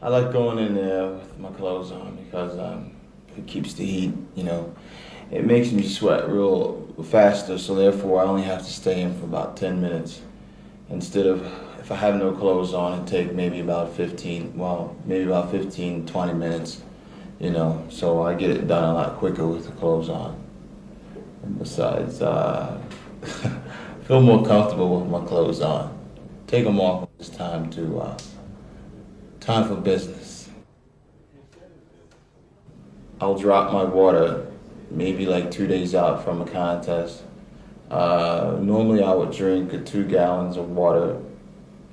I like going in there with my clothes on because it keeps the heat, you know. It makes me sweat real faster, so therefore I only have to stay in for about 10 minutes. Instead of, if I have no clothes on, it take maybe about 15, 20 minutes, you know. So I get it done a lot quicker with the clothes on. And besides, feel more comfortable with my clothes on. Take them off when it's time for business. I'll drop my water maybe like 2 days out from a contest. Normally I would drink 2 gallons of water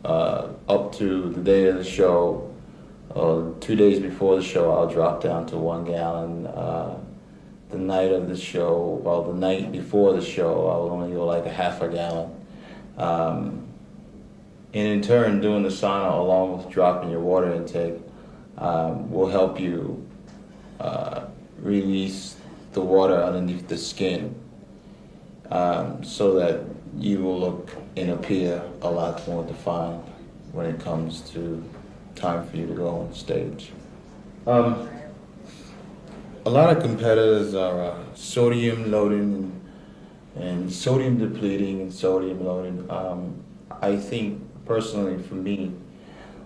up to the day of the show. 2 days before the show, I'll drop down to 1 gallon. The night of the show, well, the night before the show, I'll only go like a half a gallon. And in turn, doing the sauna along with dropping your water intake will help you release the water underneath the skin so that you will look and appear a lot more defined when it comes to time for you to go on stage. A lot of competitors are sodium loading and sodium depleting and sodium loading. I think personally for me,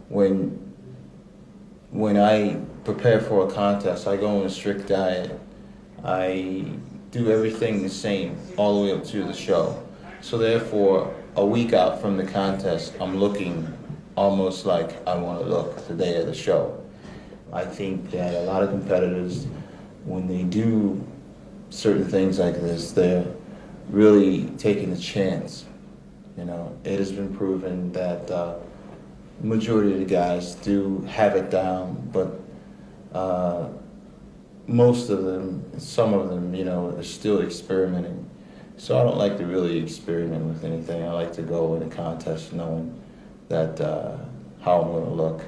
when I prepare for a contest, I go on a strict diet. I do everything the same all the way up to the show. So therefore, a week out from the contest, I'm looking almost like I want to look the day of the show. I think that a lot of competitors, when they do certain things like this, they're really taking a chance. You know, it has been proven that majority of the guys do have it down, but most of them, some of them, you know, are still experimenting. So I don't like to really experiment with anything. I like to go in a contest knowing that how I'm going to look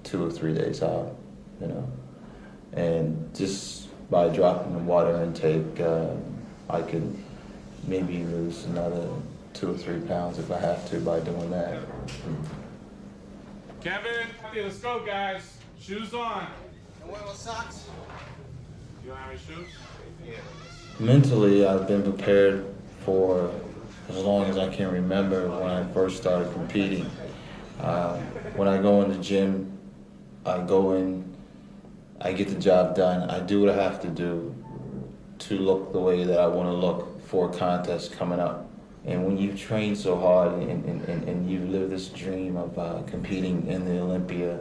2 or 3 days out, you know. And just by dropping the water intake, I could maybe lose another 2 or 3 pounds if I have to by doing that. Kevin, let's go, guys. Shoes on. And wear socks. You don't have any shoes? Yeah. Mentally, I've been prepared for as long as I can remember when I first started competing. When I go in the gym, I go in, I get the job done. I do what I have to do to look the way that I want to look for a contest coming up. And when you train so hard and you live this dream of competing in the Olympia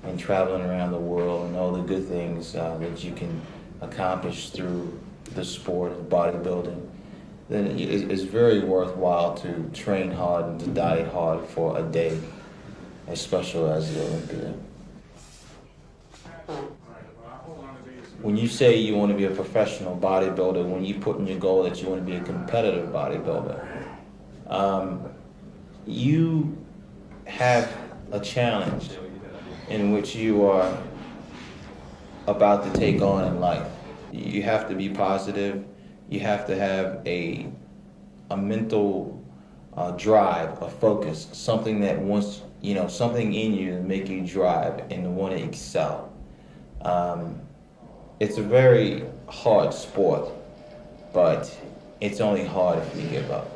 and traveling around the world and all the good things that you can accomplish through the sport of bodybuilding, then it's very worthwhile to train hard and to diet hard for a day as special as the Olympia. When you say you want to be a professional bodybuilder, when you put in your goal that you want to be a competitive bodybuilder, you have a challenge in which you are about to take on in life. You have to be positive. You have to have a mental drive, a focus, something that wants, you know, something in you to make you drive and to want to excel. It's a very hard sport, but it's only hard if you give up.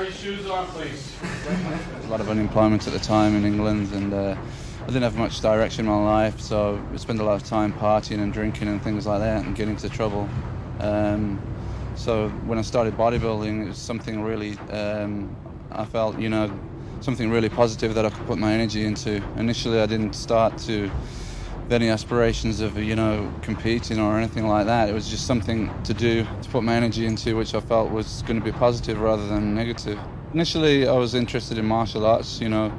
Larry, shoes on, please. A lot of unemployment at the time in England, and I didn't have much direction in my life, so I spent a lot of time partying and drinking and things like that and getting into trouble. So when I started bodybuilding, it was something really, I felt, you know, something really positive that I could put my energy into. Initially, I didn't start to with any aspirations of, you know, competing or anything like that. It was just something to do, to put my energy into, which I felt was going to be positive rather than negative. Initially, I was interested in martial arts, you know,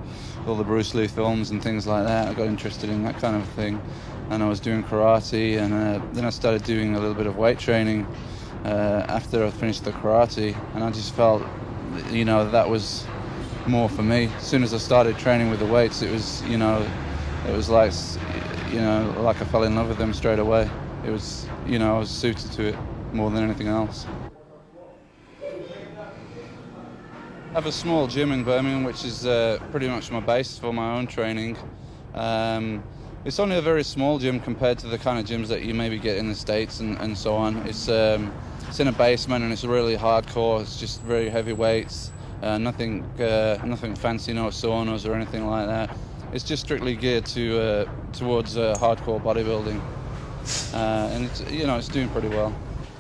all the Bruce Lee films and things like that. I got interested in that kind of thing, and I was doing karate, and then I started doing a little bit of weight training after I finished the karate, and I just felt, you know, that was more for me. As soon as I started training with the weights, it was, you know, it was like, you know, like I fell in love with them straight away. It was, you know, I was suited to it more than anything else. I have a small gym in Birmingham, which is pretty much my base for my own training. It's only a very small gym compared to the kind of gyms that you maybe get in the States and so on. It's in a basement, and it's really hardcore. It's just very heavy weights, nothing fancy, no saunas or anything like that. It's just strictly geared towards hardcore bodybuilding, and it's, you know, it's doing pretty well.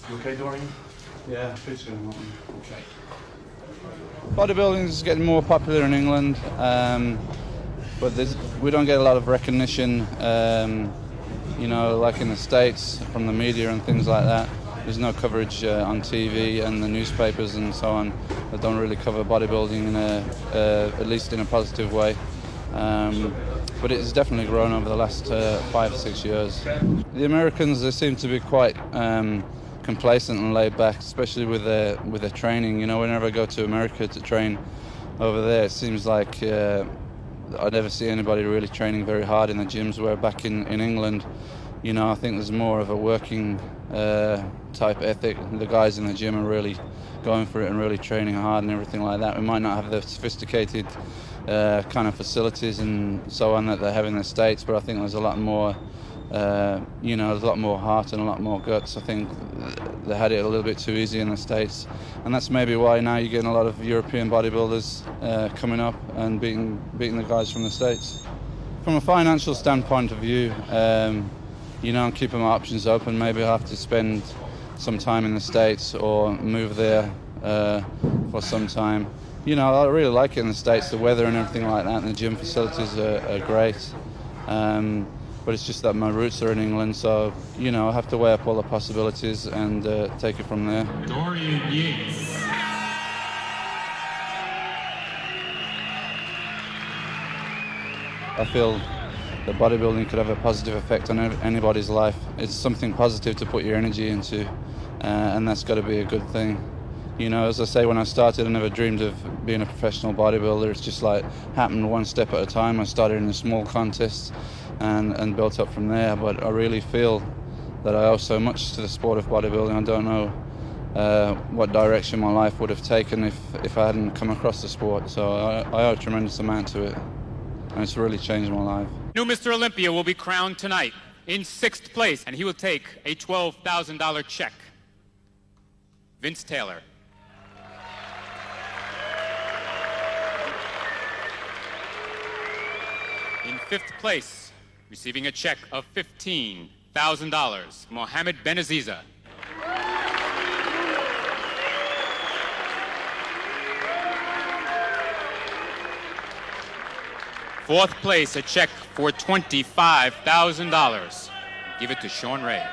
You okay, Dorian? Yeah, please go on. Okay. Bodybuilding is getting more popular in England, but we don't get a lot of recognition, you know, like in the States from the media and things like that. There's no coverage on TV and the newspapers and so on that don't really cover bodybuilding in at least in a positive way. But it's definitely grown over the last 5 or 6 years. The Americans, they seem to be quite complacent and laid back, especially with their training. You know, whenever I go to America to train over there, it seems like I never see anybody really training very hard in the gyms, where back in England, you know, I think there's more of a working type ethic. The guys in the gym are really going for it and really training hard and everything like that. We might not have the sophisticated kind of facilities and so on that they have in the States, but I think there's a lot more, you know, there's a lot more heart and a lot more guts. I think they had it a little bit too easy in the States, and that's maybe why now you're getting a lot of European bodybuilders coming up and beating the guys from the States. From a financial standpoint of view, you know, I'm keeping my options open. Maybe I have to spend some time in the States or move there for some time. You know, I really like it in the States, the weather and everything like that, and the gym facilities are great. But it's just that my roots are in England, so, you know, I have to weigh up all the possibilities and take it from there. Dorian Yates. I feel that bodybuilding could have a positive effect on anybody's life. It's something positive to put your energy into, and that's got to be a good thing. You know, as I say, when I started, I never dreamed of being a professional bodybuilder. It's just like happened one step at a time. I started in a small contest and built up from there. But I really feel that I owe so much to the sport of bodybuilding. I don't know what direction my life would have taken if I hadn't come across the sport. So I owe a tremendous amount to it, and it's really changed my life. New Mr. Olympia will be crowned tonight in 6th place, and he will take a $12,000 check. Vince Taylor. In 5th place, receiving a check of $15,000, Mohammed Benaziza. Fourth place, a check for $25,000. Give it to Sean Ray.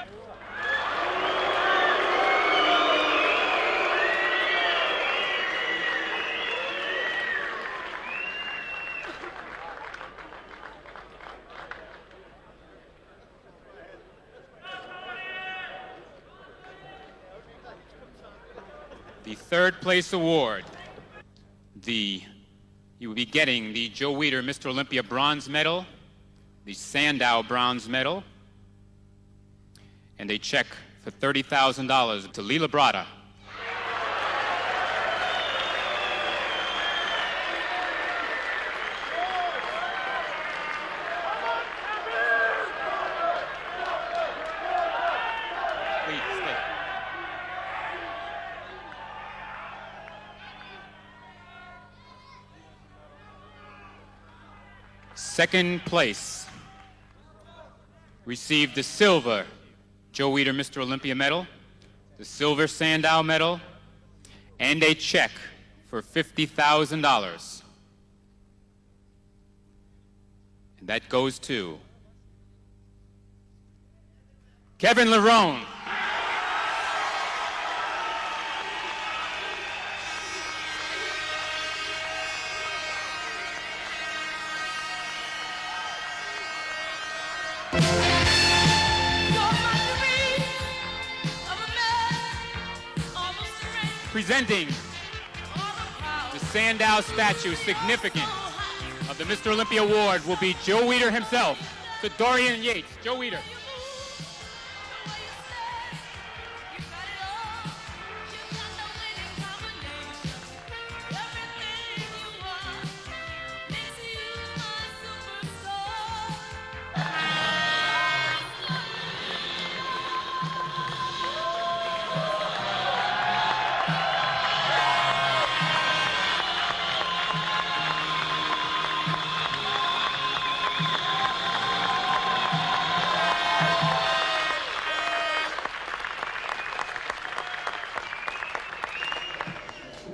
The third place award, you will be getting the Joe Weider Mr. Olympia bronze medal, the Sandow bronze medal, and a check for $30,000 to Lila Brada. Please stay. second place received the silver Joe Weider Mr. Olympia medal, the silver Sandow medal, and a check for $50,000. And that goes to Kevin Lerone. Presenting the Sandow statue, significant, of the Mr. Olympia Award will be Joe Weider himself. To Dorian Yates, Joe Weider.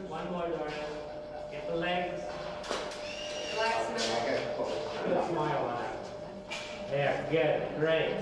One more, Dorian. Get the legs. Good smile on it. There, good, great.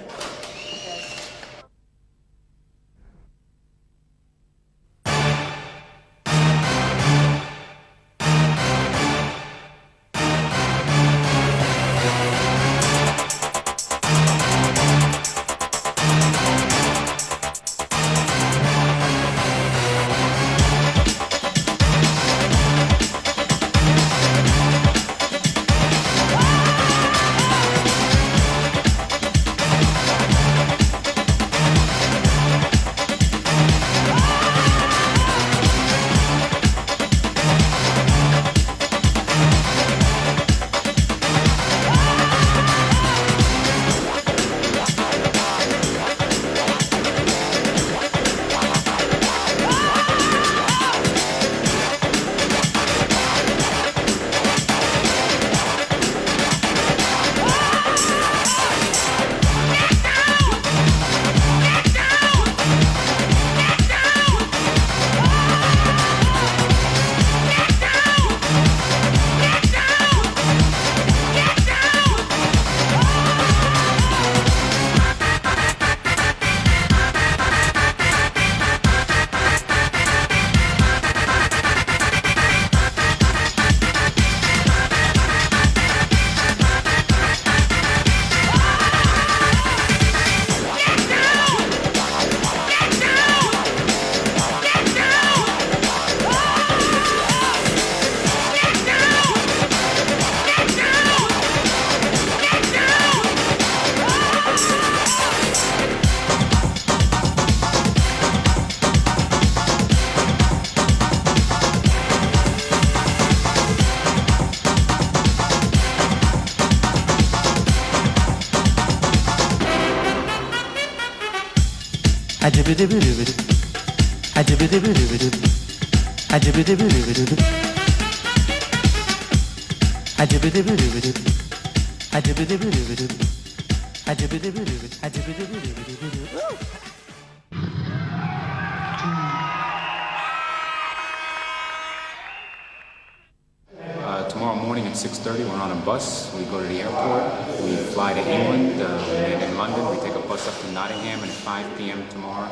Tomorrow morning at 6:30, we're on a bus. We go to the airport. We fly to England. And in London, we take a bus up to Nottingham. And at 5 p.m. tomorrow,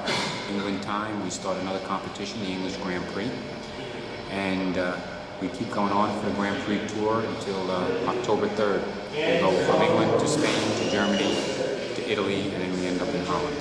England time, we start another competition, the English Grand Prix. And we keep going on for the Grand Prix tour until October 3rd. We go from England to Spain to Germany to Italy, and then we end up in Holland.